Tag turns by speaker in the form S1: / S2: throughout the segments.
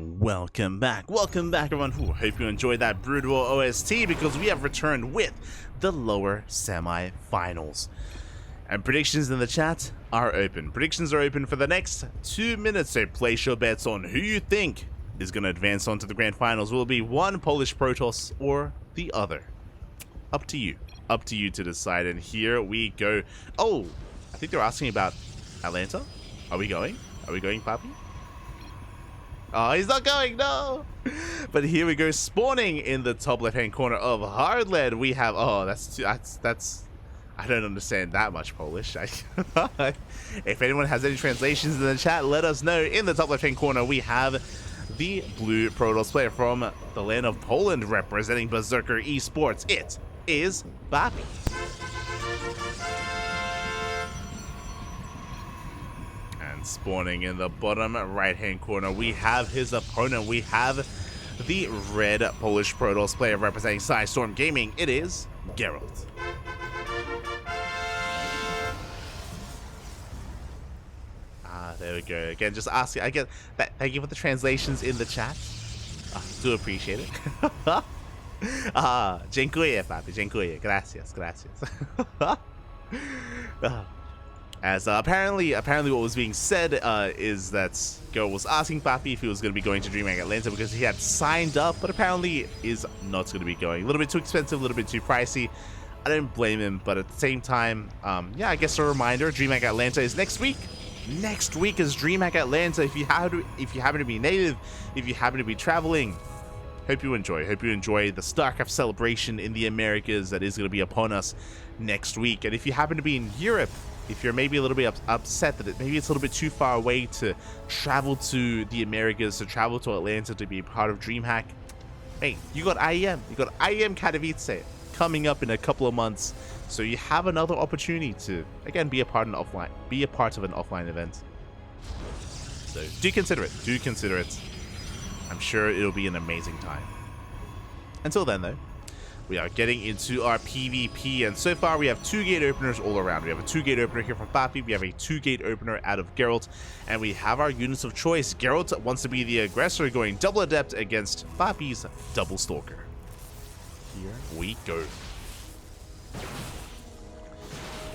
S1: Welcome back everyone. Hope you enjoyed that brutal OST because we have returned with the lower semi-finals. And predictions in the chat are open. Predictions are open for the next 2 minutes, so place your bets on who you think is going to advance on to the grand finals. Will it be one Polish Protoss or the other? Up to you. Up to you to decide. And here we go. Oh, I think they're asking about Atlanta. Are we going? Are we going, PAPI? Oh, he's not going, no! But here we go, spawning in the top left-hand corner of Hardland. We have, oh, that's, I don't understand that much Polish. If anyone has any translations in the chat, let us know. In the top left-hand corner, we have the blue Protoss player from the land of Poland representing Berserker Esports. It is PAPI. Spawning in the bottom right-hand corner, we have his opponent. We have the red Polish Protoss player representing Storm Gaming. It is Gerald. There we go. Again, just asking. I get that. Thank you for the translations in the chat. Do appreciate it. Dziękuję, PAPI. Dziękuję. Gracias. As apparently what was being said is that Gerald was asking PAPI if he was going to be going to DreamHack Atlanta because he had signed up, but apparently is not going to be going. A little bit too expensive, a little bit too pricey. I don't blame him, but at the same time, yeah, I guess a reminder: DreamHack Atlanta is next week. Next week is DreamHack Atlanta. If you happen to be native, if you happen to be traveling, hope you enjoy. Hope you enjoy the StarCraft celebration in the Americas that is going to be upon us next week. And if you happen to be in Europe, if you're maybe a little bit upset that maybe it's a little bit too far away to travel to the Americas, to travel to Atlanta to be part of DreamHack, hey, you got IEM. You got IEM Katowice coming up in a couple of months. So you have another opportunity to, again, be a part of an offline event. So do consider it. Do consider it. I'm sure it'll be an amazing time. Until then, though, we are getting into our PvP, and so far we have 2 gate openers all around. We have a 2-gate opener here from PAPI, we have a 2-gate opener out of Gerald, and we have our units of choice. Gerald wants to be the aggressor, going double adept against PAPI's double stalker. Here we go.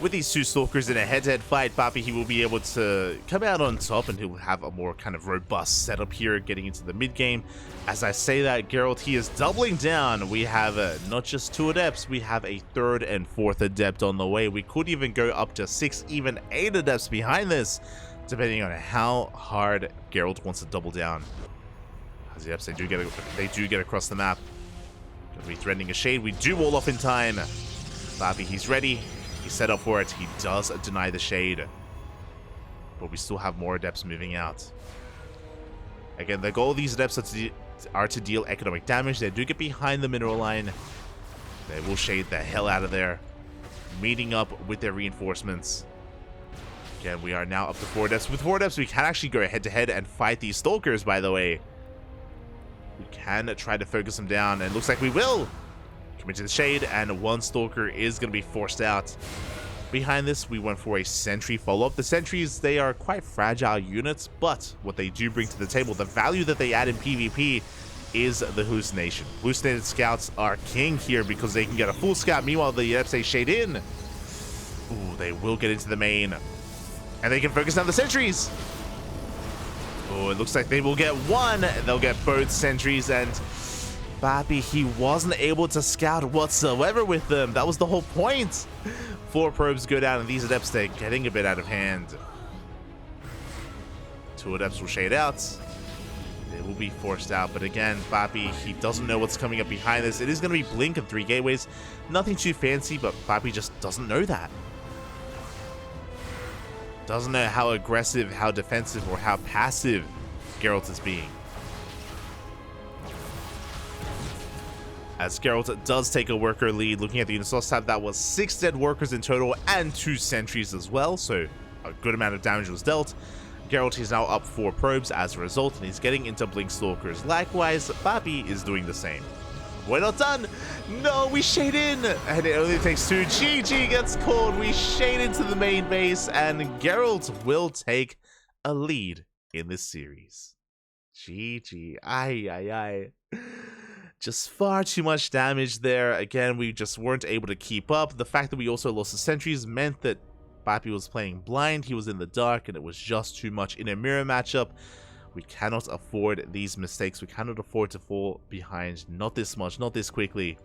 S1: With these 2 stalkers in a head-to-head fight, PAPI, he will be able to come out on top, and he'll have a more kind of robust setup here getting into the mid-game. As I say that, Gerald, he is doubling down. We have not just 2 adepts, we have a 3rd and 4th adept on the way. We could even go up to 6, even 8 adepts behind this, depending on how hard Gerald wants to double down. As the adepts, they do get across the map. Gonna be threatening a shade. We do wall off in time. PAPI, he's ready. He's set up for it. He does deny the shade. But we still have more adepts moving out. Again, the goal of these adepts are to deal economic damage. They do get behind the mineral line. They will shade the hell out of there. Meeting up with their reinforcements. Again, we are now up to 4 adepts. With 4 adepts, we can actually go head-to-head and fight these stalkers, by the way. We can try to focus them down, and it looks like we will. Into the shade, and 1 stalker is going to be forced out. Behind this, we went for a sentry follow-up. The sentries, they are quite fragile units, but what they do bring to the table, the value that they add in PvP, is the hallucination. Hallucinated scouts are king here because they can get a full scout. Meanwhile, the adepts, they shade in. Ooh, they will get into the main, and they can focus down the sentries. Oh, it looks like they will get 1. They'll get both sentries, and PAPI, he wasn't able to scout whatsoever with them. That was the whole point. 4 probes go down, and these adepts, they're getting a bit out of hand. 2 adepts will shade out. They will be forced out, but again, PAPI, he doesn't know what's coming up behind this. It is going to be Blink and 3 gateways. Nothing too fancy, but PAPI just doesn't know that. Doesn't know how aggressive, how defensive, or how passive Geralt is being. As Gerald does take a worker lead. Looking at the unit source tab, that was 6 dead workers in total and 2 sentries as well, so a good amount of damage was dealt. Gerald is now up 4 probes as a result, and he's getting into Blink Stalkers. Likewise, PAPI is doing the same. We're not done! No, we shade in! And it only takes 2. GG gets called. We shade into the main base, and Gerald will take a lead in this series. GG. Aye, aye, aye. Just far too much damage there. Again, we just weren't able to keep up. The fact that we also lost the sentries meant that PAPI was playing blind. He was in the dark, and it was just too much in a mirror matchup. We cannot afford these mistakes. We cannot afford to fall behind. Not this much, not this quickly.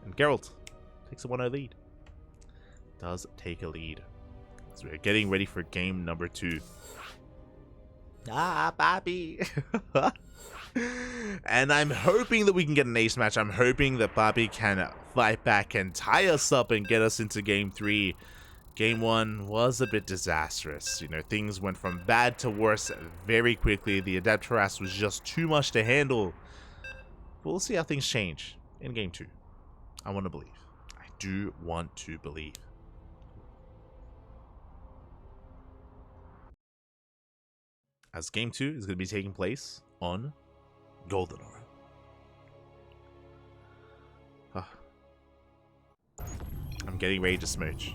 S1: And Gerald takes a 1-0 lead. Does take a lead. So we're getting ready for game number 2. Ah, PAPI. And I'm hoping that we can get an ace match. I'm hoping that PAPI can fight back and tie us up and get us into game 3. Game 1 was a bit disastrous. You know, things went from bad to worse very quickly. The adept harass was just too much to handle. But we'll see how things change in game 2. I want to believe. I do want to believe. As game 2 is going to be taking place on Golden Aura. I'm getting ready to smooch.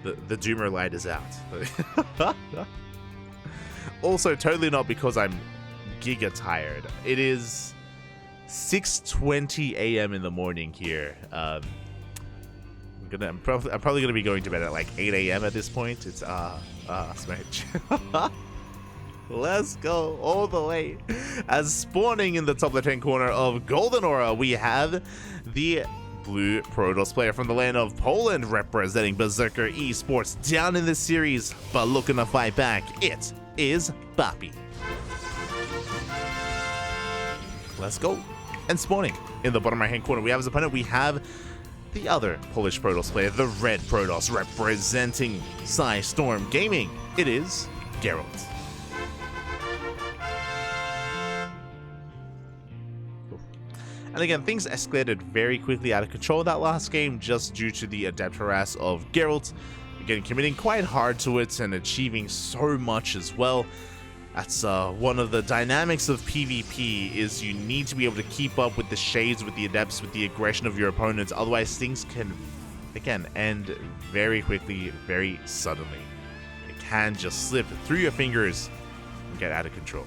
S1: The Doomer light is out. Also, totally not because I'm giga tired. It is 6:20 a.m. in the morning here. I'm probably gonna be going to bed at like 8 a.m. at this point. It's smooch. Let's go all the way. As spawning in the top left-hand corner of Golden Aura, we have the blue Protoss player from the land of Poland representing Berserker Esports down in this series, but looking to fight back. It is PAPI. Let's go. And spawning in the bottom right-hand corner, we have as opponent, we have the other Polish Protoss player, the red Protoss representing Storm Gaming. It is Gerald. And again, things escalated very quickly out of control that last game just due to the adept harass of Gerald. Again, committing quite hard to it and achieving so much as well. That's one of the dynamics of PvP, is you need to be able to keep up with the shades, with the adepts, with the aggression of your opponents. Otherwise, things can, again, end very quickly, very suddenly. It can just slip through your fingers and get out of control.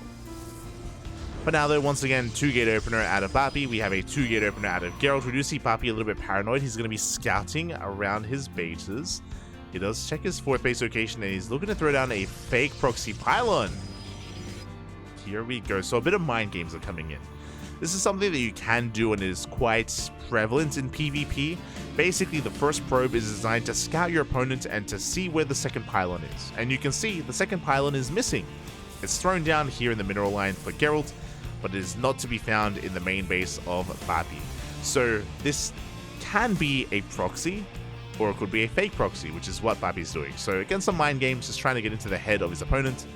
S1: But now, though, once again, 2-gate opener out of PAPI. We have a 2-gate opener out of Gerald. We do see PAPI a little bit paranoid. He's going to be scouting around his bases. He does check his 4th base location, and he's looking to throw down a fake proxy pylon. Here we go. So a bit of mind games are coming in. This is something that you can do and is quite prevalent in PvP. Basically, the first probe is designed to scout your opponent and to see where the second pylon is. And you can see the second pylon is missing. It's thrown down here in the mineral line for Gerald, but it is not to be found in the main base of PAPI. So this can be a proxy, or it could be a fake proxy, which is what PAPI is doing. So again, some mind games, just trying to get into the head of his opponent,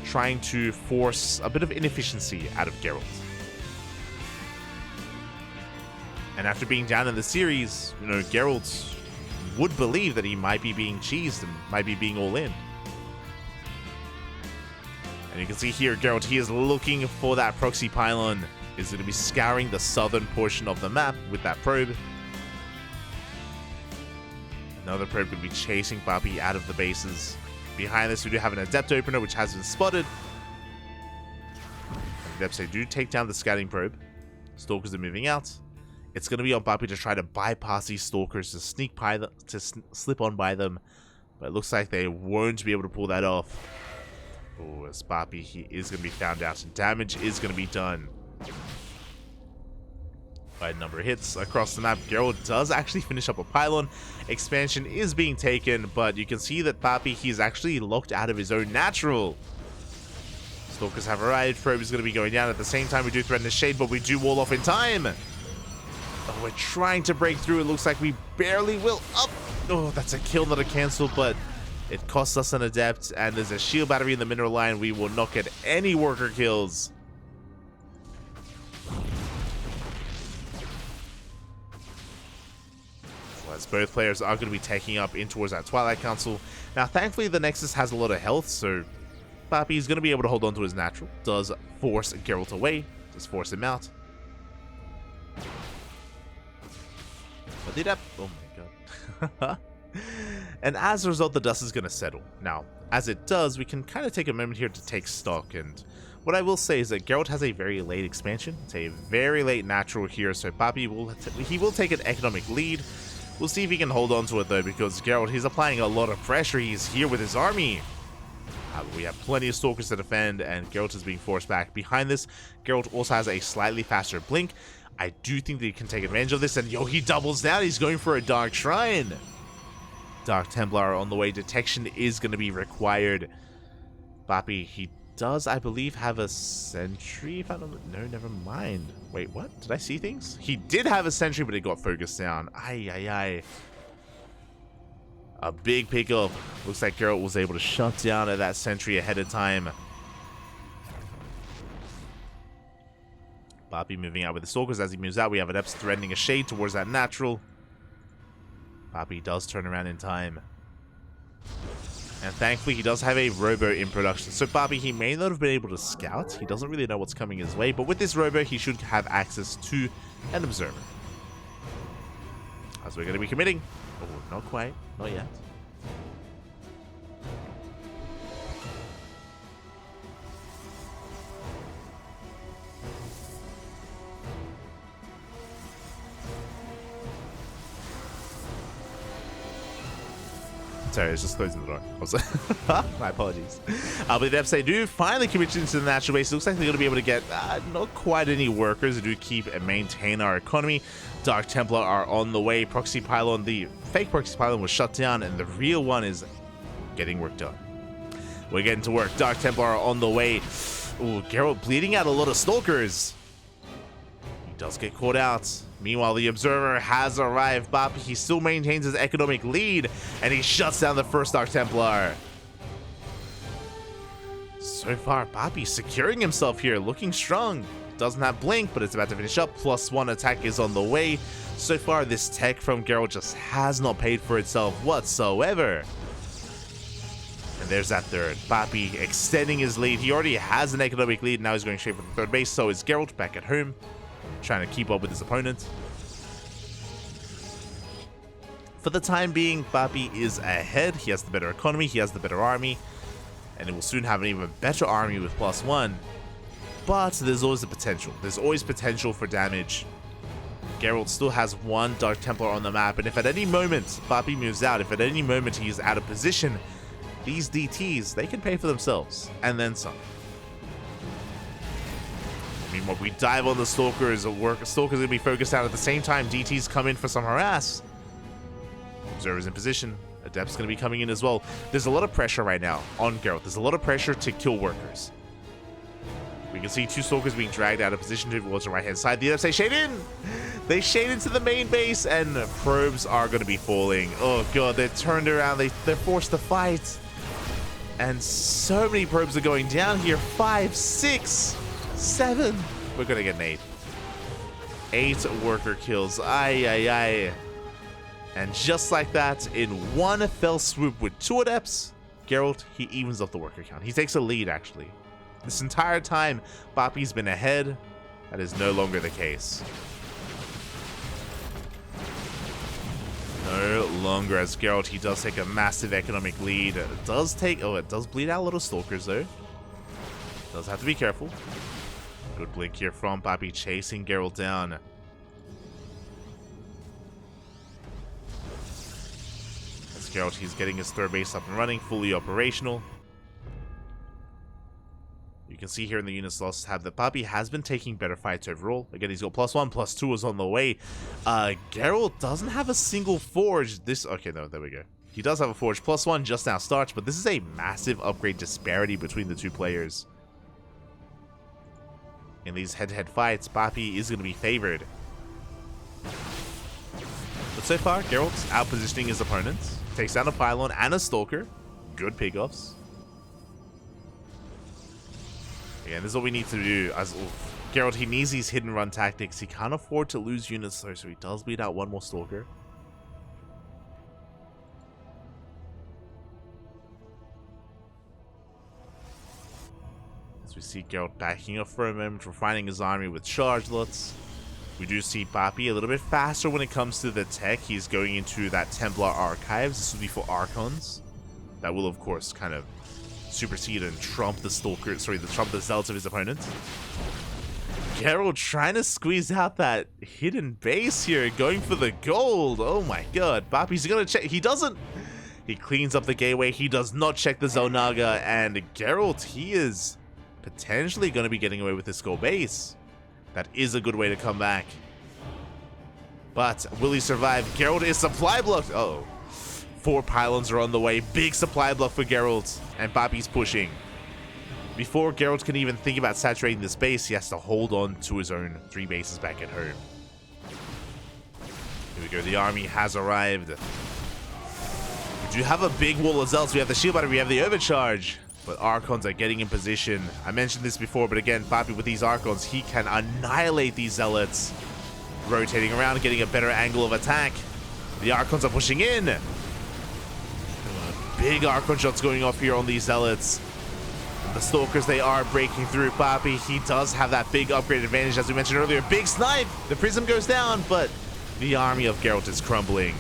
S1: trying to force a bit of inefficiency out of Gerald. And after being down in the series, you know, Gerald would believe that he might be being cheesed and might be being all in. And you can see here, Gerald, he is looking for that proxy pylon. Is going to be scouring the southern portion of the map with that probe. Another probe could be chasing PAPI out of the bases. Behind this, we do have an adept opener, which has been spotted. The adepts, they do take down the scouting probe. Stalkers are moving out. It's going to be on PAPI to try to bypass these stalkers, to sneak by them, to slip on by them. But it looks like they won't be able to pull that off. Oh, as PAPI, he is going to be found out, and damage is going to be done. By a number of hits across the map, Gerald does actually finish up a pylon. Expansion is being taken, but you can see that PAPI, he's actually locked out of his own natural. Stalkers have arrived. Probe is going to be going down. At the same time, we do threaten the shade, but we do wall off in time. Oh, we're trying to break through. It looks like we barely will. Up. Oh, that's a kill, not a cancel, but it costs us an adept, and there's a shield battery in the mineral line. We will not get any worker kills. As both players are going to be taking up in towards that Twilight Council. Now, thankfully, the Nexus has a lot of health, so PAPI is going to be able to hold on to his natural. Does force Geralt away. Does force him out. But the adept... Oh my god. And as a result, the dust is going to settle. Now, as it does, we can kind of take a moment here to take stock. And what I will say is that Gerald has a very late expansion. It's a very late natural here, so PAPI will take an economic lead. We'll see if he can hold on to it though, because Gerald, he's applying a lot of pressure. He's here with his army. We have plenty of stalkers to defend, and Gerald is being forced back. Behind this, Gerald also has a slightly faster blink. I do think that he can take advantage of this, and yo, he doubles down. He's going for a Dark Shrine. Dark Templar on the way. Detection is going to be required. PAPI, he does, I believe, have a sentry. If I don't, no, never mind. Wait, what? Did I see things? He did have a sentry, but it got focused down. Ay, ay, ay. A big pickup. Looks like Gerald was able to shut down at that sentry ahead of time. PAPI moving out with the stalkers. As he moves out, we have Adepts threatening a shade towards that natural. PAPI does turn around in time. And thankfully, he does have a robo in production. So PAPI, he may not have been able to scout. He doesn't really know what's coming his way. But with this robo, he should have access to an observer. As we're going to be committing. Oh, not quite. Not yet. Sorry, it's just closing the door. My apologies. But the Devs, they do finally commit into the natural base. It looks like they're going to be able to get not quite any workers. They do keep and maintain our economy. Dark Templar are on the way. Proxy Pylon, the fake Proxy Pylon was shut down, and the real one is getting work done. We're getting to work. Dark Templar are on the way. Ooh, Gerald bleeding out a lot of stalkers. He does get caught out. Meanwhile, the Observer has arrived. PAPI, he still maintains his economic lead, and he shuts down the first Dark Templar. So far, PAPI securing himself here, looking strong. Doesn't have Blink, but it's about to finish up. +1 attack is on the way. So far, this tech from Gerald just has not paid for itself whatsoever. And there's that third. PAPI extending his lead. He already has an economic lead. Now he's going straight for the third base. So is Gerald back at home, trying to keep up with his opponent. For the time being, PAPI is ahead. He has the better economy. He has the better army. And it will soon have an even better army with +1. But there's always the potential. There's always potential for damage. Gerald still has one Dark Templar on the map. And if at any moment PAPI moves out, if at any moment he is out of position, these DTs, they can pay for themselves. And then some. Meanwhile, we dive on the Stalkers. Stalkers going to be focused out at the same time. DTs come in for some harass. Observers in position. Adept's going to be coming in as well. There's a lot of pressure right now on Gerald. There's a lot of pressure to kill workers. We can see two Stalkers being dragged out of position towards the right-hand side. The Adepts, they shade in! They shade into the main base, and probes are going to be falling. Oh god, they're turned around. They're forced to fight. And so many probes are going down here. 5, 6, 7. We're going to get an 8. 8 worker kills. Ay, ay, ay. And just like that, in one fell swoop with 2 Adepts, Gerald, he evens up the worker count. He takes a lead, actually. This entire time, PAPI's been ahead. That is no longer the case. No longer, as Gerald, he does take a massive economic lead. It does bleed out a little Stalkers, though. Does have to be careful. Good blink here from PAPI, chasing Gerald down. As Gerald, he's getting his third base up and running, fully operational. You can see here in the units lost have that PAPI has been taking better fights overall. Again, he's got +1, +2 is on the way. Gerald doesn't have a single forge. Okay, no, there we go. He does have a forge. +1 just now starts, but this is a massive upgrade disparity between the two players. In these head-to-head fights, PAPI is going to be favored. But so far, Gerald's out-positioning his opponents. Takes down a Pylon and a Stalker. Good pickoffs. Again, this is what we need to do. Gerald, he needs these hidden run tactics. He can't afford to lose units though, so he does beat out one more Stalker. As we see Gerald backing up for a moment, refining his army with charge lots. We do see PAPI a little bit faster when it comes to the tech. He's going into that Templar Archives. This will be for Archons. That will, of course, kind of supersede and trump the trump the Zealots of his opponent. Gerald trying to squeeze out that hidden base here, going for the gold. Oh my god. PAPI's gonna check. He doesn't. He cleans up the gateway. He does not check the Zonaga. And Gerald, he is potentially going to be getting away with this gold base. That is a good way to come back. But will he survive? Gerald is supply blocked. Uh-oh. 4 pylons are on the way. Big supply block for Gerald. And PAPI's pushing. Before Gerald can even think about saturating this base, he has to hold on to his own 3 bases back at home. Here we go. The army has arrived. We do have a big wall of Zealots. We have the shield battery. We have the overcharge. But Archons are getting in position. I mentioned this before, but again, PAPI with these Archons, he can annihilate these Zealots. Rotating around, getting a better angle of attack. The Archons are pushing in. Big Archon shots going off here on these Zealots. The Stalkers, they are breaking through PAPI. He does have that big upgrade advantage, as we mentioned earlier. Big snipe! The Prism goes down, but the army of Geralt is crumbling.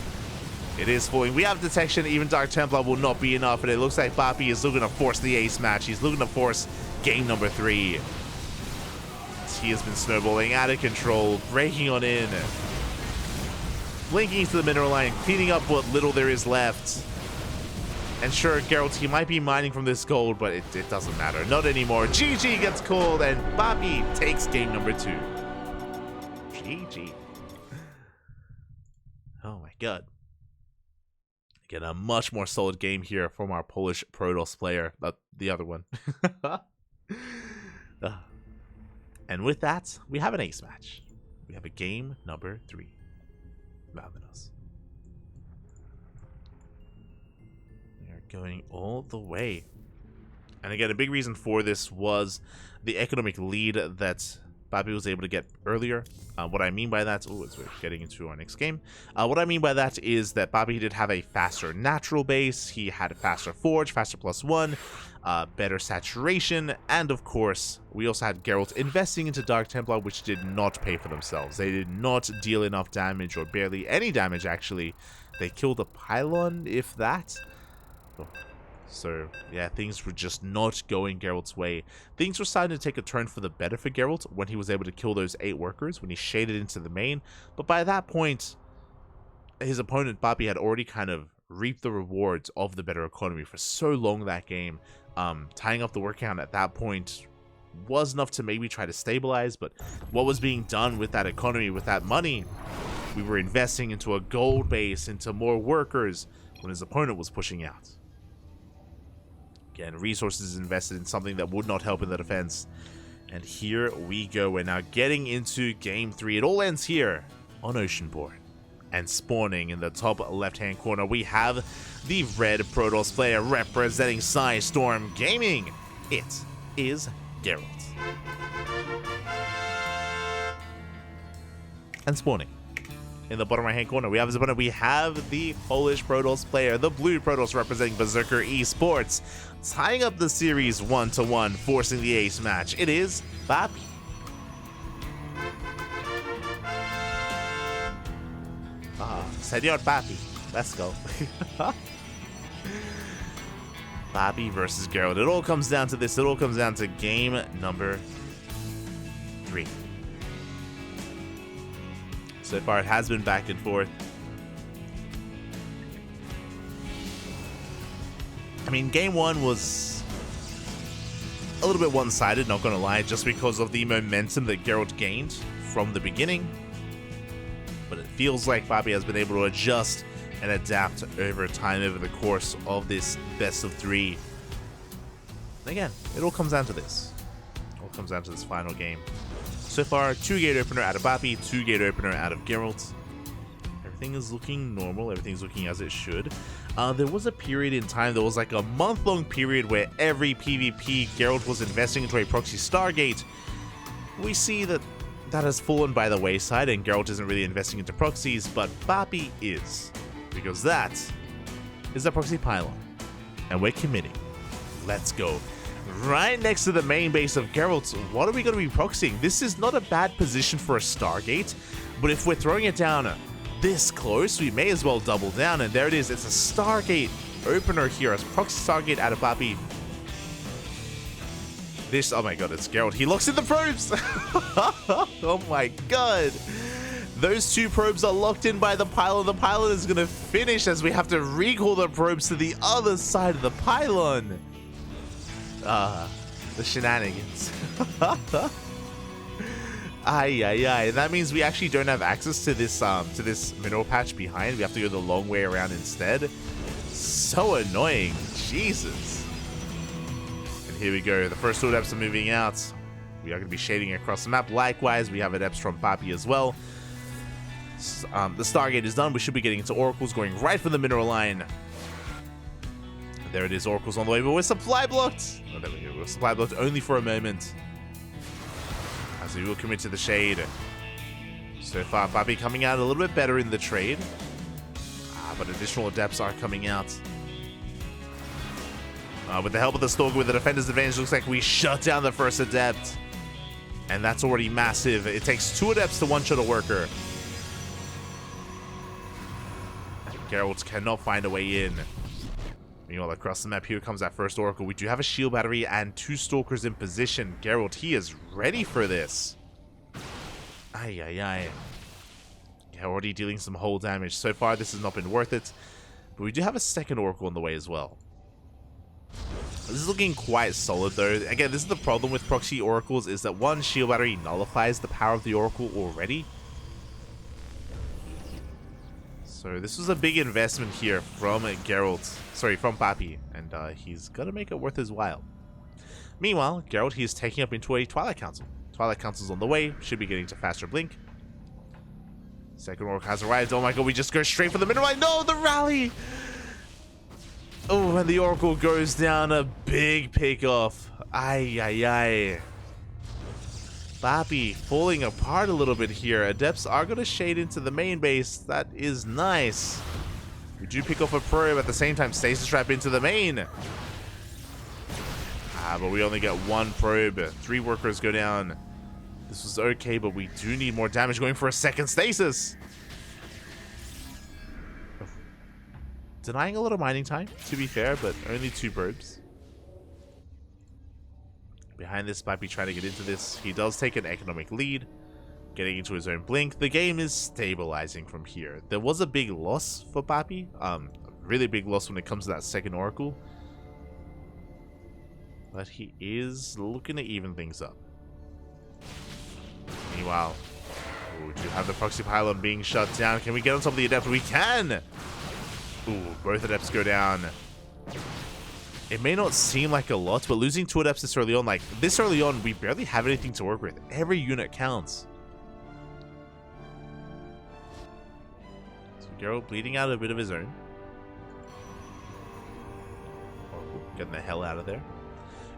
S1: It is falling. We have detection. Even Dark Templar will not be enough, and it looks like PAPI is looking to force the ace match. He's looking to force game number 3. He has been snowballing out of control, breaking on in, blinking to the mineral line, cleaning up what little there is left. And sure, Geralt, he might be mining from this gold, but it doesn't matter. Not anymore. GG gets called, and PAPI takes game number 2. GG. Oh my god. Again, a much more solid game here from our Polish Protoss player. The other one. And with that, we have an ace match. We have a game number 3. Vámonos. We are going all the way. And again, a big reason for this was the economic lead that PAPI was able to get earlier. What I mean by that, we're getting into our next game. What I mean by that is that PAPI did have a faster natural base. He had a faster forge, faster +1, better saturation, and of course, we also had Geralt investing into Dark Templar, which did not pay for themselves. They did not deal enough damage, or barely any damage actually. They killed a pylon, if that. Oh. So, yeah, things were just not going Geralt's way. Things were starting to take a turn for the better for Geralt when he was able to kill those 8 workers, when he shaded into the main. But by that point, his opponent, PAPI, had already kind of reaped the rewards of the better economy for so long that game. Tying up the work count at that point was enough to maybe try to stabilize, but what was being done with that economy, with that money? We were investing into a gold base, into more workers, when his opponent was pushing out. Again, resources invested in something that would not help in the defense. And here we go. We're now getting into game 3. It all ends here on Oceanborn. And spawning in the top left-hand corner, we have the red Protoss player representing Storm Gaming. It is Gerald. And spawning in the bottom right-hand corner, we have his opponent. We have the Polish Protoss player, the blue Protoss representing Berserker Esports, tying up the series 1-1, forcing the ace match. It is PAPI. Senor PAPI. Let's go. PAPI versus Gerald. It all comes down to this. It all comes down to game number 3. So far, it has been back and forth. I mean, game 1 was a little bit one-sided, not gonna lie, just because of the momentum that Geralt gained from the beginning. But it feels like PAPI has been able to adjust and adapt over time, over the course of this best of 3. And again, it all comes down to this. It all comes down to this final game. So far, 2-gate opener out of PAPI, 2-gate opener out of Geralt. Everything is looking normal. Everything's looking as it should. There was a period in time, there was like a month-long period where every PvP, Geralt was investing into a proxy Stargate. We see that that has fallen by the wayside, and Geralt isn't really investing into proxies, but PAPI is. Because that is a proxy pylon. And we're committing. Let's go. right next to the main base of Gerald. What are we going to be proxying? This is not a bad position for a Stargate, but if we're throwing it down this close, we may as well double down. And there it is. It's a Stargate opener here. As proxy Stargate out of PAPI. This, oh my god, it's Gerald. He locks in the probes. Oh my god. Those two probes are locked in by the pylon. The pylon is going to finish as we have to recall the probes to the other side of the pylon. The shenanigans. Ay. That means we actually don't have access to this mineral patch behind. We have to go the long way around instead. So annoying. Jesus. And here we go. The first two adepts are moving out. We are going to be shading across the map. Likewise, we have adepts from PAPI as well. The Stargate is done. We should be getting into oracles, going right for the mineral line. There it is, oracles on the way, but we're supply blocked. Oh, there we go. We're supply blocked only for a moment, as we will commit to the shade. So far, PAPI coming out a little bit better in the trade, but additional adepts are coming out. With the help of the Stalker, with the defender's advantage, looks like we shut down the first adept, and that's already massive. It takes 2 adepts to one-shot a worker. Gerald cannot find a way in. Meanwhile, across the map, here comes that first Oracle. We do have a shield battery and 2 Stalkers in position. Gerald, he is ready for this. Ay. Yeah, already dealing some hull damage. So far, this has not been worth it. But we do have a second Oracle on the way as well. This is looking quite solid, though. Again, this is the problem with proxy Oracles, is that one shield battery nullifies the power of the Oracle already. So this was a big investment here from Gerald, from PAPI, and he's gonna make it worth his while. Meanwhile, Gerald, he is taking up into a Twilight Council. Twilight Council's on the way, should be getting to faster blink. Second Oracle has arrived. Oh my god, we just go straight for the middle line. No, the rally! Oh, and the Oracle goes down, a big pick-off. Ay. PAPI falling apart a little bit here. Adepts are going to shade into the main base. That is nice. We do pick off a probe at the same time. Stasis trap into the main. But we only get 1 probe. 3 workers go down. This was okay, but we do need more damage, going for a second stasis. Denying a lot of mining time, to be fair, but only 2 probes. Behind this, PAPI trying to get into this. He does take an economic lead, getting into his own blink. The game is stabilizing from here. There was a big loss for PAPI, a really big loss when it comes to that second Oracle. But he is looking to even things up. Meanwhile, we do have the proxy pylon being shut down. Can we get on top of the adept? We can! Ooh, both adepts go down. It may not seem like a lot, but losing 2 adepts this early on, we barely have anything to work with. Every unit counts. So Gerald bleeding out a bit of his own. Getting the hell out of there.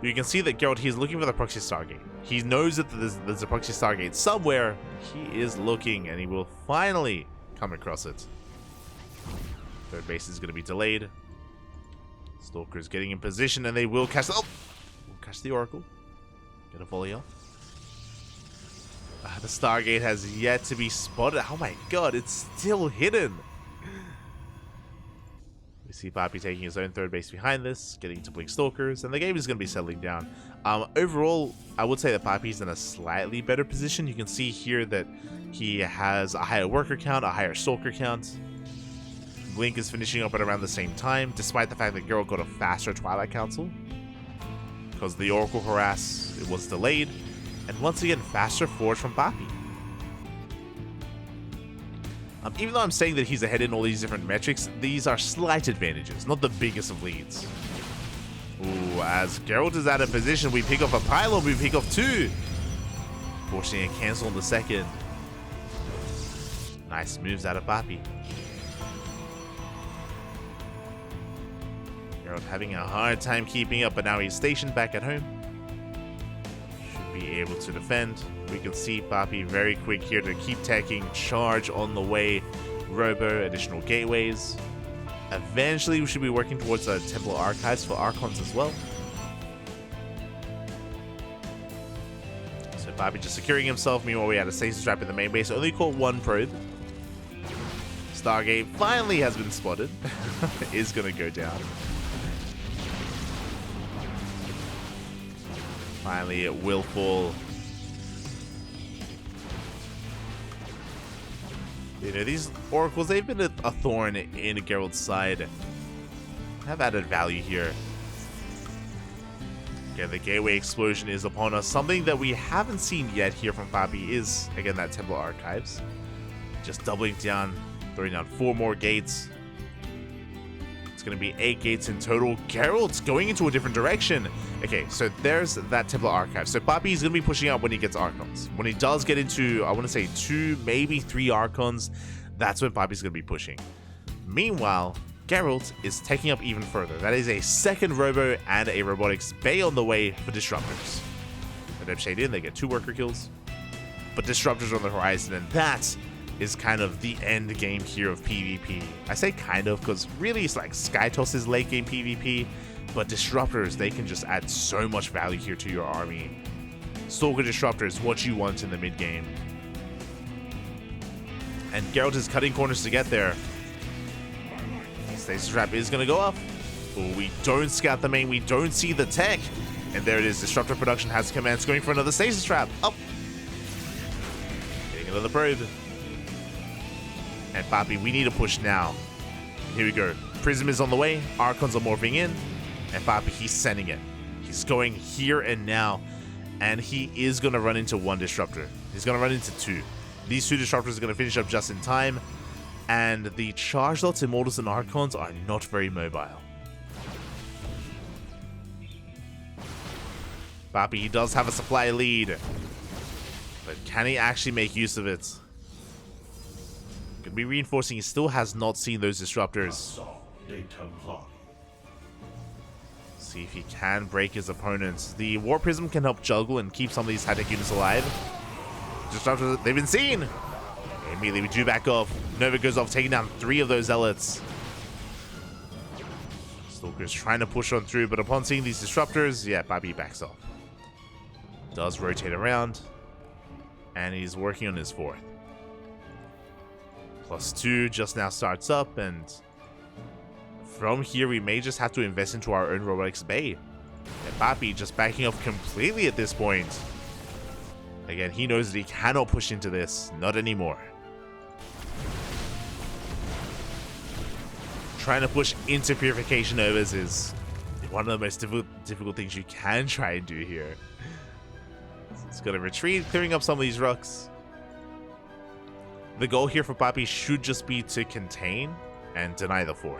S1: You can see that Gerald, he's looking for the proxy Stargate. He knows that there's a proxy Stargate somewhere. He is looking, and he will finally come across it. Third base is going to be delayed. Stalker's getting in position, and they will catch. Oh, we'll catch the Oracle. Get a volley off. The Stargate has yet to be spotted. Oh my god, it's still hidden. We see PAPI taking his own third base behind this, getting to blink Stalkers, and the game is going to be settling down. Overall, I would say that PAPI's in a slightly better position. You can see here that he has a higher worker count, a higher Stalker count. Blink is finishing up at around the same time, despite the fact that Gerald got a faster Twilight Council. Because the Oracle Harass, it was delayed. And once again, faster forge from PAPI. Even though I'm saying that he's ahead in all these different metrics, these are slight advantages, not the biggest of leads. Ooh, as Gerald is out of position, we pick off a pylon, we pick off 2. Forcing a cancel on the second. Nice moves out of PAPI. Gerald having a hard time keeping up, but now he's stationed back at home. Should be able to defend. We can see PAPI very quick here to keep teching. Charge on the way. Robo, additional gateways. Eventually, we should be working towards Temple Archives for Archons as well. And PAPI just securing himself. Meanwhile, we had a stasis trap in the main base. Only caught one probe. Stargate finally has been spotted. Is going to go down. Finally, it will fall. You know, these oracles, they've been a thorn in Gerald's side. Have added value here. Again, the gateway explosion is upon us. Something that we haven't seen yet here from PAPI is, again, that Temple Archives. Just doubling down, throwing down 4 more gates. It's going to be 8 gates in total. Gerald's going into a different direction. Okay, so there's that Temple Archive. So PAPI is going to be pushing out when he gets Archons. When he does get into, I want to say 2, maybe 3 Archons, that's when PAPI is going to be pushing. Meanwhile, Gerald is taking up even further. That is a second Robo and a Robotics Bay on the way for Disruptors. Let them shade in, they get 2 worker kills. But Disruptors are on the horizon, and that is kind of the end game here of PvP. I say kind of, because really it's like Skytoss's late game PvP, but Disruptors, they can just add so much value here to your army. Stalker Disruptor is what you want in the mid game. And Gerald is cutting corners to get there. Stasis trap is going to go up. But we don't scout the main. We don't see the tech. And there it is. Disruptor production has commenced. Going for another stasis trap. Up. Getting another probe. And PAPI, we need to push now. Here we go. Prism is on the way. Archons are morphing in. And PAPI, he's sending it. He's going here and now. And he is going to run into 1 Disruptor. He's going to run into 2. These 2 Disruptors are going to finish up just in time. And the charge lots, Immortals, and Archons are not very mobile. PAPI, he does have a supply lead. But can he actually make use of it? Gonna be reinforcing, he still has not seen those Disruptors. See if he can break his opponents. The War Prism can help juggle and keep some of these high-tech units alive. Disruptors, they've been seen! Immediately we do back off. Nova goes off, taking down 3 of those Zealots. Stalker's trying to push on through, but upon seeing these Disruptors, yeah, PAPI backs off. Does rotate around. And he's working on his 4th. +2 just now starts up, and from here we may just have to invest into our own Robotics Bay. And PAPI just backing off completely at this point. Again, he knows that he cannot push into this. Not anymore. Trying to push into Purification Overs is one of the most difficult things you can try and do here. So it's going to retreat, clearing up some of these rocks. The goal here for PAPI should just be to contain and deny the 4th.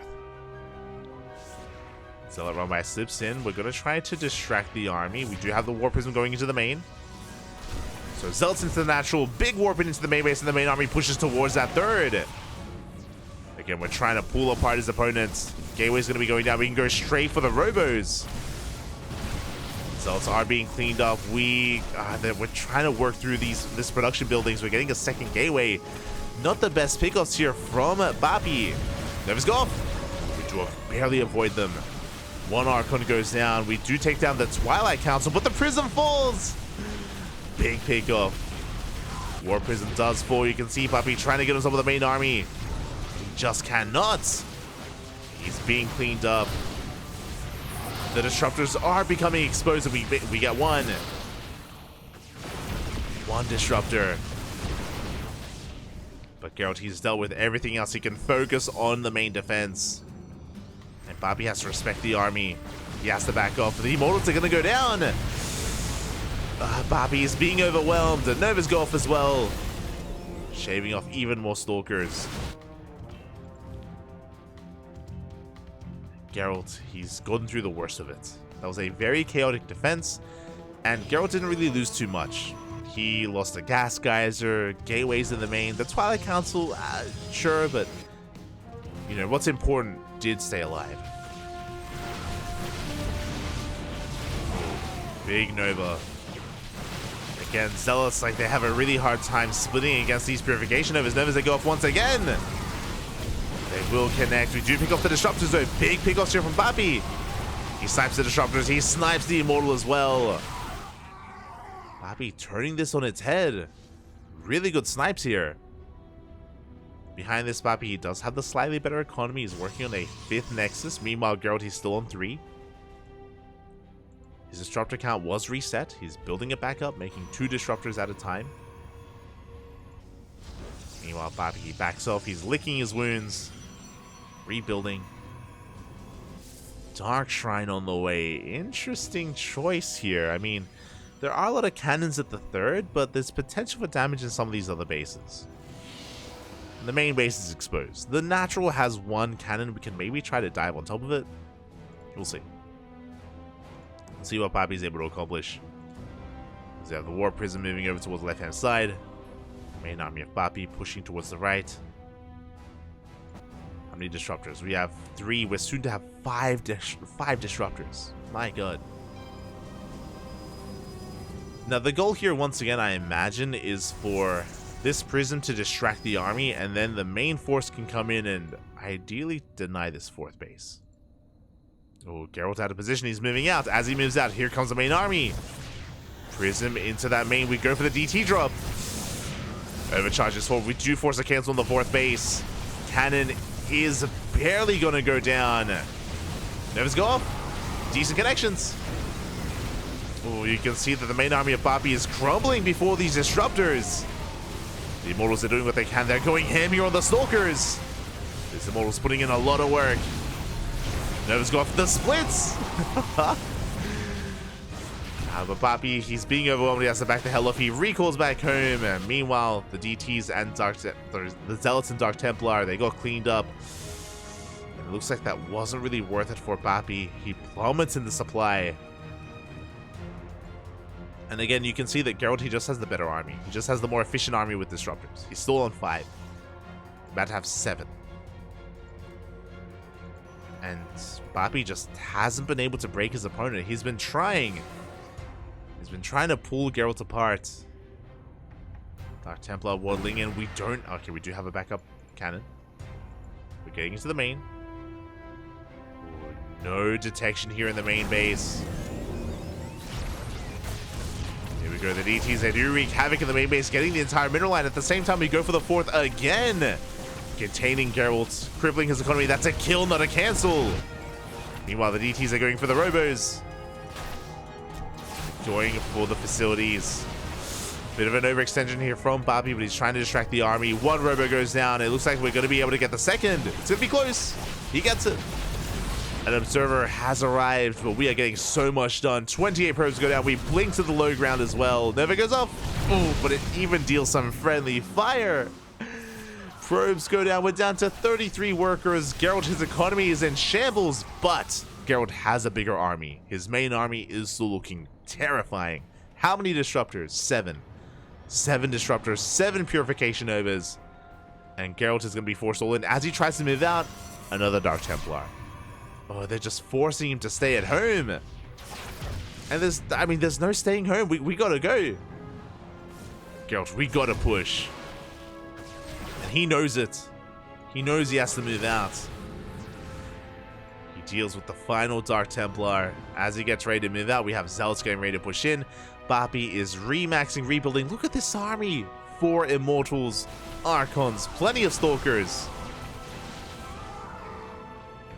S1: Zealot Runby slips in. We're going to try to distract the army. We do have the War Prism going into the main. So Zealots into the natural, big warp into the main base, and the main army pushes towards that 3rd. Again, we're trying to pull apart his opponents. Gateway's going to be going down. We can go straight for the Robos. Zealots are being cleaned up. We're trying to work through this production buildings. We're getting a 2nd gateway. Not the best pickoffs here from PAPI. Nova's go off. We do barely avoid them. 1 Archon goes down. We do take down the Twilight Council, but the Prism falls. Big pickoff. War Prism does fall. You can see PAPI trying to get himself with the main army. He just cannot. He's being cleaned up. The Disruptors are becoming exposed, and we get 1. 1 Disruptor. But Gerald, he's dealt with everything else. He can focus on the main defense. And PAPI has to respect the army. He has to back off. The Immortals are going to go down. PAPI is being overwhelmed. And Nova's go off as well. Shaving off even more Stalkers. Gerald, he's gotten through the worst of it. That was a very chaotic defense, and Gerald didn't really lose too much. He lost a Gas Geyser, Gateways in the main, the Twilight Council, sure, but you know, what's important did stay alive. Big Nova. Again, Zealots, like, they have a really hard time splitting against these Purification Novas. Novas, they go off once again. They will connect. We do pick off the Disruptors, though. Big pickoffs here from PAPI. He snipes the Disruptors. He snipes the Immortal as well. PAPI turning this on its head. Really good snipes here. Behind this, PAPI, he does have the slightly better economy. He's working on a 5th Nexus. Meanwhile, Gerald, he's still on 3. His disruptor count was reset. He's building it back up, making 2 disruptors at a time. Meanwhile, PAPI, he backs off. He's licking his wounds. Rebuilding. Dark Shrine on the way. Interesting choice here. I mean, there are a lot of cannons at the 3rd, but there's potential for damage in some of these other bases. The main base is exposed. The natural has 1 cannon. We can maybe try to dive on top of it. We'll see. Let's see what PAPI's able to accomplish. So we have the War Prism moving over towards the left-hand side. Main army of PAPI pushing towards the right. How many disruptors? We have 3. We're soon to have 5 disruptors. My god. Now the goal here, once again, I imagine, is for this prism to distract the army, and then the main force can come in and ideally deny this 4th base. Oh, Gerald's out of position. He's moving out. As he moves out, here comes the main army. Prism into that main. We go for the DT drop. Overcharges forward. We do force a cancel on the 4th base. Cannon is barely going to go down. Nervous go off. Decent connections. Oh, you can see that the main army of PAPI is crumbling before these disruptors. The Immortals are doing what they can. They're going ham here on the Stalkers. This Immortals putting in a lot of work. Nervous go off the splits. But PAPI, he's being overwhelmed. He has to back the hell off. He recalls back home. And meanwhile, the DTs and the Zealots and Dark Templar, they got cleaned up. And it looks like that wasn't really worth it for PAPI. He plummets in the supply. And again, you can see that Gerald, he just has the better army. He just has the more efficient army with disruptors. He's still on 5. About to have 7. And PAPI just hasn't been able to break his opponent. He's been trying. He's been trying to pull Geralt apart. Dark Templar waddling in. We don't... Okay, we do have a backup cannon. We're getting into the main. Ooh, no detection here in the main base. Here we go. The DTs, they do wreak havoc in the main base, getting the entire mineral line. At the same time, we go for the 4th again. Containing Geralt, crippling his economy. That's a kill, not a cancel. Meanwhile, the DTs are going for the robos. Going for the facilities. Bit of an overextension here from PAPI, but he's trying to distract the army. 1 robo goes down. It looks like we're going to be able to get the 2nd. It's going to be close. He gets it. An observer has arrived, but we are getting so much done. 28 probes go down. We blink to the low ground as well. Never goes off. Oh, but it even deals some friendly fire. Probes go down. We're down to 33 workers. Gerald, his economy is in shambles, but Gerald has a bigger army. His main army is still looking terrifying. How many disruptors? 7. 7 disruptors, 7 purification overs. And Geralt is going to be forced all in. As he tries to move out, another Dark Templar. Oh, they're just forcing him to stay at home. And there's no staying home. We gotta go. Geralt, we gotta push. And he knows it. He knows he has to move out. He deals with the final Dark Templar. As he gets ready to move out, we have Zealots getting ready to push in. PAPI is remaxing, rebuilding. Look at this army. 4 Immortals, Archons, plenty of Stalkers.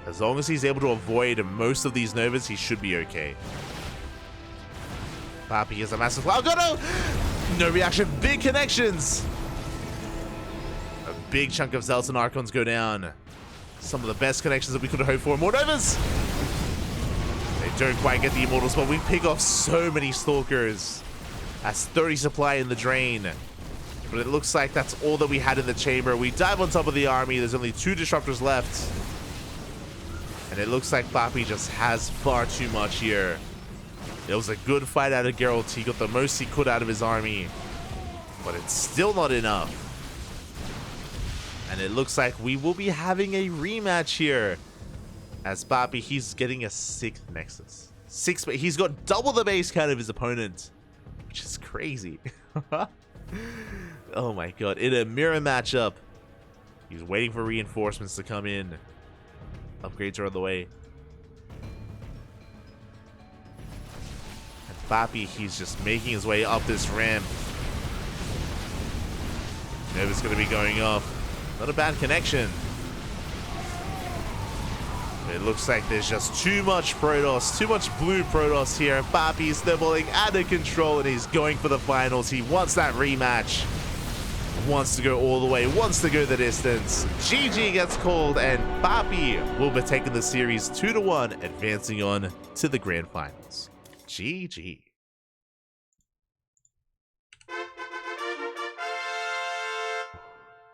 S1: As long as he's able to avoid most of these Novas, he should be okay. PAPI is a massive... Oh, God, no! No reaction. Big connections. A big chunk of Zealots and Archons go down. Some of the best connections that we could have hoped for. More Novas! They don't quite get the Immortals, but we pick off so many Stalkers. That's 30 supply in the drain. But it looks like that's all that we had in the chamber. We dive on top of the army. There's only 2 disruptors left. And it looks like PAPI just has far too much here. It was a good fight out of Geralt. He got the most he could out of his army. But it's still not enough. And it looks like we will be having a rematch here. As PAPI, he's getting a 6th Nexus. He's got double the base count of his opponent. Which is crazy. Oh my god. In a mirror matchup. He's waiting for reinforcements to come in. Upgrades are on the way. And PAPI, he's just making his way up this ramp. Never's going to be going off. Not a bad connection. It looks like there's just too much Protoss, too much blue Protoss here. PAPI's snowballing out of control and he's going for the finals. He wants that rematch. Wants to go all the way, wants to go the distance. GG gets called and PAPI will be taking the series 2-1, advancing on to the grand finals. GG.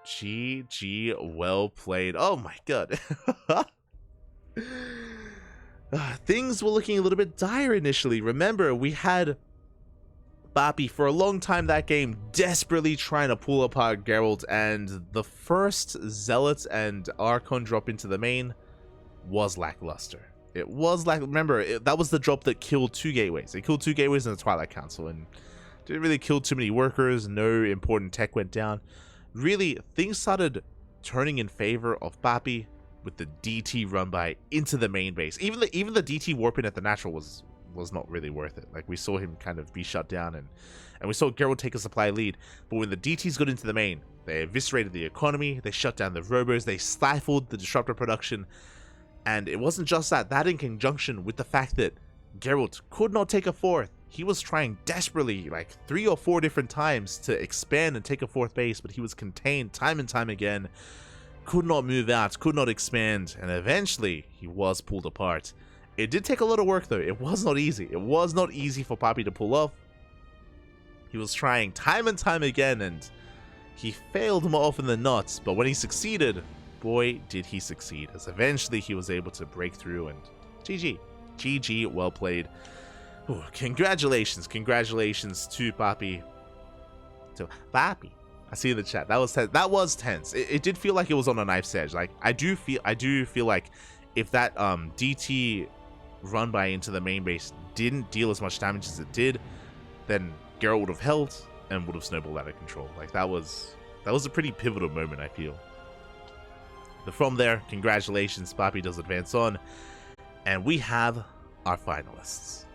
S1: GG, well played. Oh my god. Things were looking a little bit dire initially. Remember, we had PAPI for a long time that game desperately trying to pull apart Gerald, and the first Zealot and Archon drop into the main was lackluster. It was like, remember, that was the drop that killed 2 gateways. It killed 2 gateways in the Twilight Council and didn't really kill too many workers. No important tech went down. Really, things started turning in favor of PAPI with the DT run by into the main base. Even the DT warping at the natural was not really worth it. Like, we saw him kind of be shut down and we saw Gerald take a supply lead. But when the DTs got into the main, they eviscerated the economy, they shut down the robos, they stifled the disruptor production. And it wasn't just that in conjunction with the fact that Gerald could not take a 4th. He was trying desperately, like 3 or 4 different times, to expand and take a 4th base, but he was contained time and time again. Could not move out, could not expand, and eventually he was pulled apart. It did take a lot of work though. It was not easy. It was not easy for PAPI to pull off. He was trying time and time again, and he failed more often than not, but when he succeeded, boy did he succeed, as eventually he was able to break through, and GG. GG, well played. Ooh, congratulations to PAPI. To PAPI. I see in the chat. That was tense. It did feel like it was on a knife's edge. Like, I do feel like if that DT run by into the main base didn't deal as much damage as it did, then Geralt would have held and would have snowballed out of control. Like, that was a pretty pivotal moment, I feel. But from there, congratulations, PAPI does advance on, and we have our finalists.